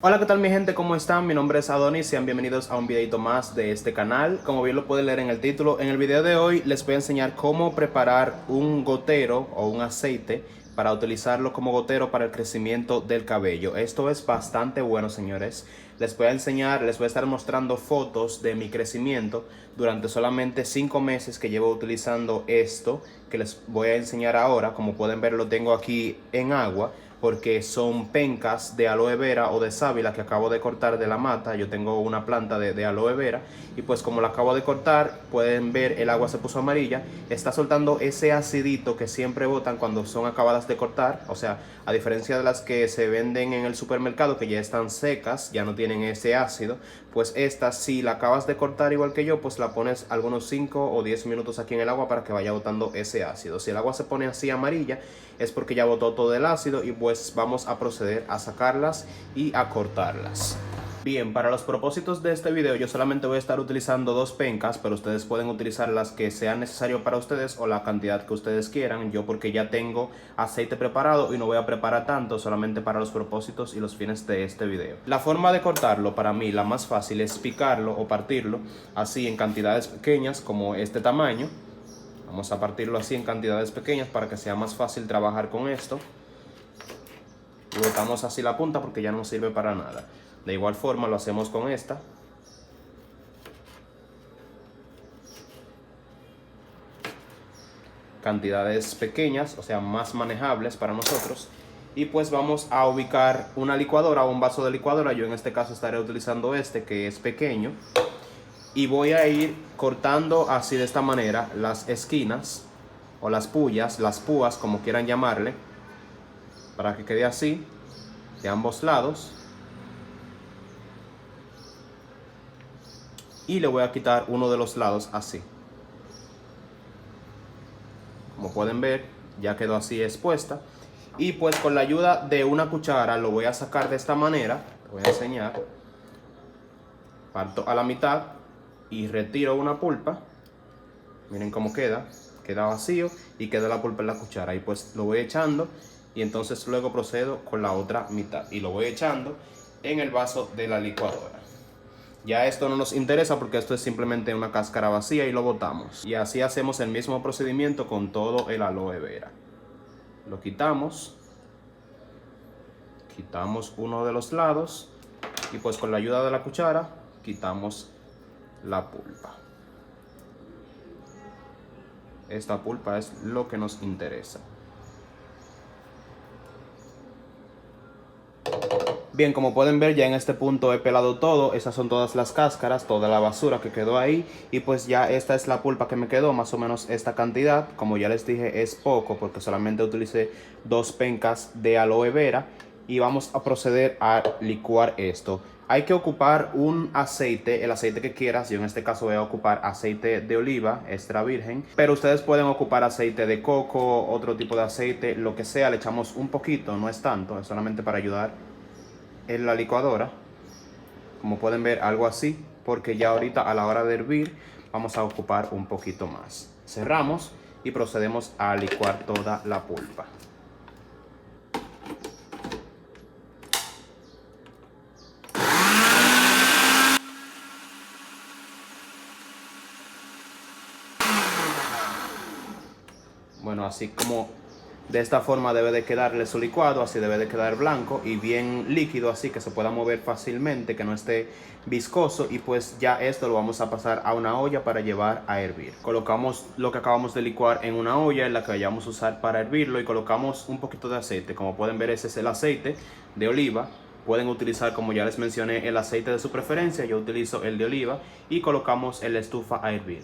Hola, ¿qué tal mi gente? ¿Cómo están? Mi nombre es Adonis, sean bienvenidos a un videito más de este canal. Como bien lo pueden leer en el título, en el video de hoy les voy a enseñar cómo preparar un gotero o un aceite para utilizarlo como gotero para el crecimiento del cabello. Esto es bastante bueno, señores. Les voy a enseñar, les voy a estar mostrando fotos de mi crecimiento durante solamente 5 meses que llevo utilizando esto que les voy a enseñar ahora. Como pueden ver, lo tengo aquí en agua, porque son pencas de aloe vera o de sábila que acabo de cortar de la mata. Yo tengo una planta de aloe vera y pues como la acabo de cortar, pueden ver el agua se puso amarilla. Está soltando ese acidito que siempre botan cuando son acabadas de cortar. O sea, a diferencia de las que se venden en el supermercado que ya están secas, ya no tienen ese ácido, pues esta, si la acabas de cortar igual que yo, pues la pones algunos 5 o 10 minutos aquí en el agua para que vaya botando ese ácido. Si el agua se pone así amarilla, es porque ya botó todo el ácido y pues vamos a proceder a sacarlas y a cortarlas. Bien, para los propósitos de este video yo solamente voy a estar utilizando 2 pencas, pero ustedes pueden utilizar las que sean necesario para ustedes o la cantidad que ustedes quieran. Yo porque ya tengo aceite preparado y no voy a preparar tanto, solamente para los propósitos y los fines de este video. La forma de cortarlo para mí la más fácil es picarlo o partirlo así en cantidades pequeñas como este tamaño. Vamos a partirlo así en cantidades pequeñas para que sea más fácil trabajar con esto. Y botamos así la punta porque ya no sirve para nada. De igual forma lo hacemos con esta. Cantidades pequeñas, o sea, más manejables para nosotros. Y pues vamos a ubicar una licuadora o un vaso de licuadora. Yo en este caso estaré utilizando este que es pequeño. Y voy a ir cortando así de esta manera las esquinas o las púas, como quieran llamarle, para que quede así de ambos lados. Y le voy a quitar uno de los lados así. Como pueden ver, ya quedó así expuesta. Y pues con la ayuda de una cuchara lo voy a sacar de esta manera. Te voy a enseñar. Parto a la mitad y retiro una pulpa. Miren cómo queda. Queda vacío y queda la pulpa en la cuchara. Y pues lo voy echando y entonces luego procedo con la otra mitad. Y lo voy echando en el vaso de la licuadora. Ya esto no nos interesa porque esto es simplemente una cáscara vacía y lo botamos. Y así hacemos el mismo procedimiento con todo el aloe vera. Lo quitamos. Quitamos uno de los lados. Y pues con la ayuda de la cuchara quitamos la pulpa. Esta pulpa es lo que nos interesa. Bien, como pueden ver ya en este punto he pelado todo. Esas son todas las cáscaras, toda la basura que quedó ahí. Y pues ya esta es la pulpa que me quedó, más o menos esta cantidad. Como ya les dije, es poco porque solamente utilicé 2 pencas de aloe vera. Y vamos a proceder a licuar esto. Hay que ocupar un aceite, el aceite que quieras. Yo en este caso voy a ocupar aceite de oliva extra virgen, pero ustedes pueden ocupar aceite de coco, otro tipo de aceite, lo que sea. Le echamos un poquito, no es tanto, es solamente para ayudar en la licuadora. Como pueden ver, algo así, porque ya ahorita a la hora de hervir vamos a ocupar un poquito más. Cerramos y procedemos a licuar toda la pulpa. Bueno, así como de esta forma debe de quedarle su licuado, así debe de quedar blanco y bien líquido, así que se pueda mover fácilmente, que no esté viscoso. Y pues ya esto lo vamos a pasar a una olla para llevar a hervir. Colocamos lo que acabamos de licuar en una olla en la que vayamos a usar para hervirlo y colocamos un poquito de aceite. Como pueden ver, ese es el aceite de oliva. Pueden utilizar, como ya les mencioné, el aceite de su preferencia. Yo utilizo el de oliva y colocamos en la estufa a hervir.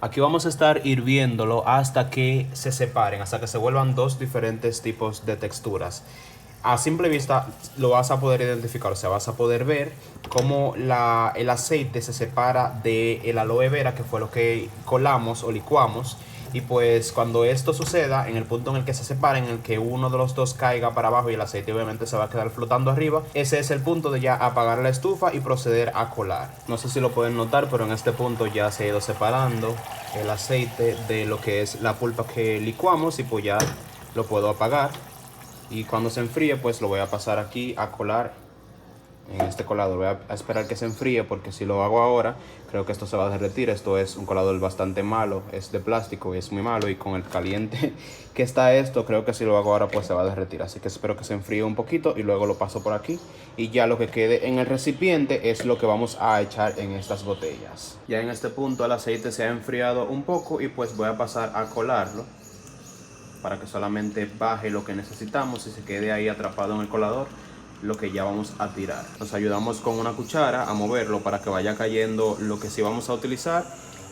Aquí vamos a estar hirviéndolo hasta que se separen, hasta que se vuelvan 2 diferentes tipos de texturas. A simple vista lo vas a poder identificar, o sea, vas a poder ver cómo el aceite se separa del aloe vera, que fue lo que colamos o licuamos. Y pues cuando esto suceda, en el punto en el que se separen, en el que uno de los dos caiga para abajo y el aceite obviamente se va a quedar flotando arriba, ese es el punto de ya apagar la estufa y proceder a colar. No sé si lo pueden notar, pero en este punto ya se ha ido separando el aceite de lo que es la pulpa que licuamos y pues ya lo puedo apagar. Y cuando se enfríe, pues lo voy a pasar aquí a colar en este colador. Voy a esperar que se enfríe, porque si lo hago ahora, creo que esto se va a derretir. Esto es un colador bastante malo, es de plástico y es muy malo, y con el caliente que está esto, creo que si lo hago ahora pues se va a derretir. Así que espero que se enfríe un poquito y luego lo paso por aquí, y ya lo que quede en el recipiente es lo que vamos a echar en estas botellas. Ya en este punto el aceite se ha enfriado un poco, y pues voy a pasar a colarlo para que solamente baje lo que necesitamos y se quede ahí atrapado en el colador lo que ya vamos a tirar. Nos ayudamos con una cuchara a moverlo para que vaya cayendo lo que sí vamos a utilizar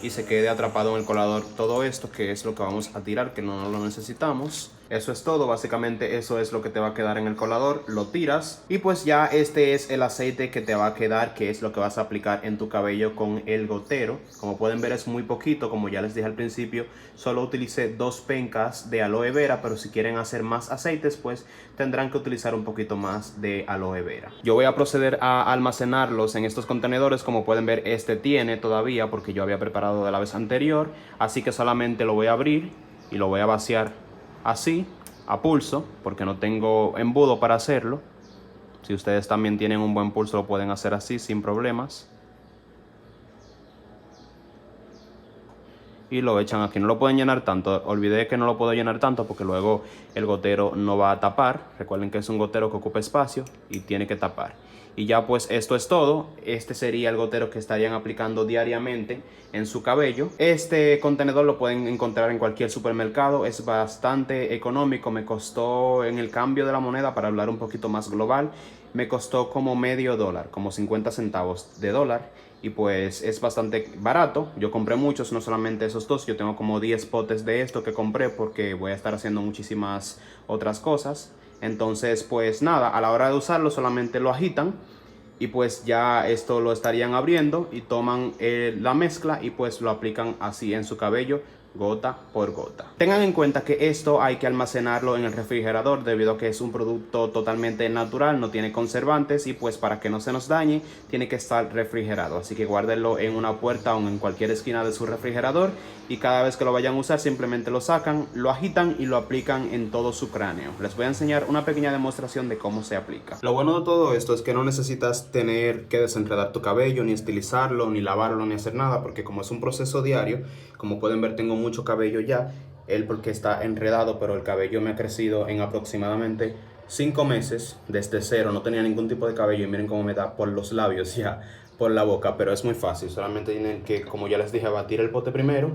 y se quede atrapado en el colador todo esto, que es lo que vamos a tirar, que no lo necesitamos. Eso es todo, básicamente eso es lo que te va a quedar en el colador. Lo tiras y pues ya este es el aceite que te va a quedar, que es lo que vas a aplicar en tu cabello con el gotero. Como pueden ver, es muy poquito, como ya les dije al principio, solo utilicé 2 pencas de aloe vera, pero si quieren hacer más aceites pues tendrán que utilizar un poquito más de aloe vera. Yo voy a proceder a almacenarlos en estos contenedores. Como pueden ver, este tiene todavía, porque yo había preparado de la vez anterior, así que solamente lo voy a abrir y lo voy a vaciar así, a pulso, porque no tengo embudo para hacerlo. Si ustedes también tienen un buen pulso, lo pueden hacer así sin problemas. Y lo echan aquí. No lo pueden llenar tanto. Olvidé que no lo puedo llenar tanto porque luego el gotero no va a tapar. Recuerden que es un gotero que ocupa espacio y tiene que tapar. Y ya pues esto es todo. Este sería el gotero que estarían aplicando diariamente en su cabello. Este contenedor lo pueden encontrar en cualquier supermercado. Es bastante económico. Me costó, en el cambio de la moneda, para hablar un poquito más global, me costó como medio dólar, como 50 centavos de dólar. Y pues es bastante barato. Yo compré muchos, no solamente esos 2. Yo tengo como 10 potes de esto que compré, porque voy a estar haciendo muchísimas otras cosas. Entonces pues nada, a la hora de usarlo solamente lo agitan, y pues ya esto lo estarían abriendo y toman la mezcla y pues lo aplican así en su cabello, gota por gota. Tengan en cuenta que esto hay que almacenarlo en el refrigerador, debido a que es un producto totalmente natural, no tiene conservantes, y pues para que no se nos dañe tiene que estar refrigerado. Así que guárdenlo en una puerta o en cualquier esquina de su refrigerador, y cada vez que lo vayan a usar simplemente lo sacan, lo agitan y lo aplican en todo su cráneo. Les voy a enseñar una pequeña demostración de cómo se aplica. Lo bueno de todo esto es que no necesitas tener que desenredar tu cabello, ni estilizarlo, ni lavarlo, ni hacer nada, porque como es un proceso diario, como pueden ver tengo mucho cabello ya, porque está enredado, pero el cabello me ha crecido en aproximadamente 5 meses desde cero. No tenía ningún tipo de cabello y miren cómo me da por los labios ya, por la boca. Pero es muy fácil, solamente tienen que, como ya les dije, batir el pote primero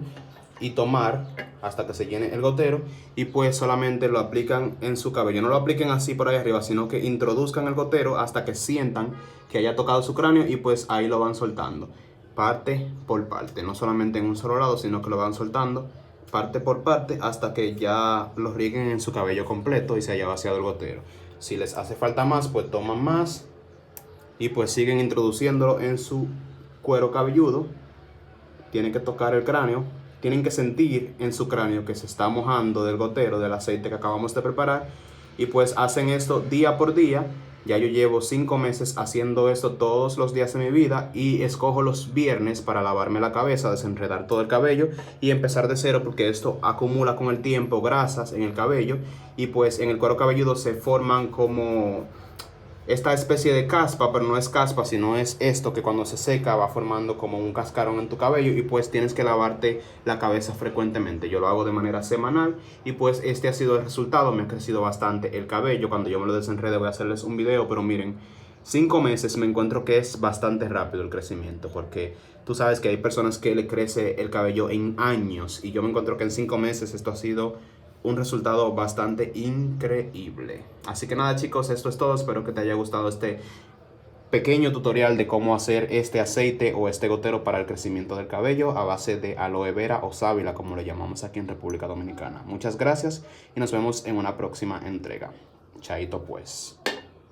y tomar hasta que se llene el gotero, y pues solamente lo aplican en su cabello. No lo apliquen así por ahí arriba, sino que introduzcan el gotero hasta que sientan que haya tocado su cráneo, y pues ahí lo van soltando parte por parte, no solamente en un solo lado, sino que lo van soltando parte por parte hasta que ya lo rieguen en su cabello completo y se haya vaciado el gotero. Si les hace falta más, pues toman más y pues siguen introduciéndolo en su cuero cabelludo. Tienen que tocar el cráneo, tienen que sentir en su cráneo que se está mojando del gotero, del aceite que acabamos de preparar, y pues hacen esto día por día. Ya yo llevo 5 meses haciendo esto todos los días de mi vida, y escojo los viernes para lavarme la cabeza, desenredar todo el cabello y empezar de cero, porque esto acumula con el tiempo grasas en el cabello, y pues en el cuero cabelludo se forman como esta especie de caspa, pero no es caspa, sino es esto que cuando se seca va formando como un cascarón en tu cabello, y pues tienes que lavarte la cabeza frecuentemente. Yo lo hago de manera semanal, y pues este ha sido el resultado. Me ha crecido bastante el cabello. Cuando yo me lo desenrede voy a hacerles un video, pero miren, 5 meses me encuentro que es bastante rápido el crecimiento, porque tú sabes que hay personas que le crece el cabello en años, y yo me encuentro que en 5 meses esto ha sido un resultado bastante increíble. Así que nada, chicos, esto es todo. Espero que te haya gustado este pequeño tutorial de cómo hacer este aceite o este gotero para el crecimiento del cabello a base de aloe vera o sábila, como le llamamos aquí en República Dominicana. Muchas gracias y nos vemos en una próxima entrega. Chaito pues.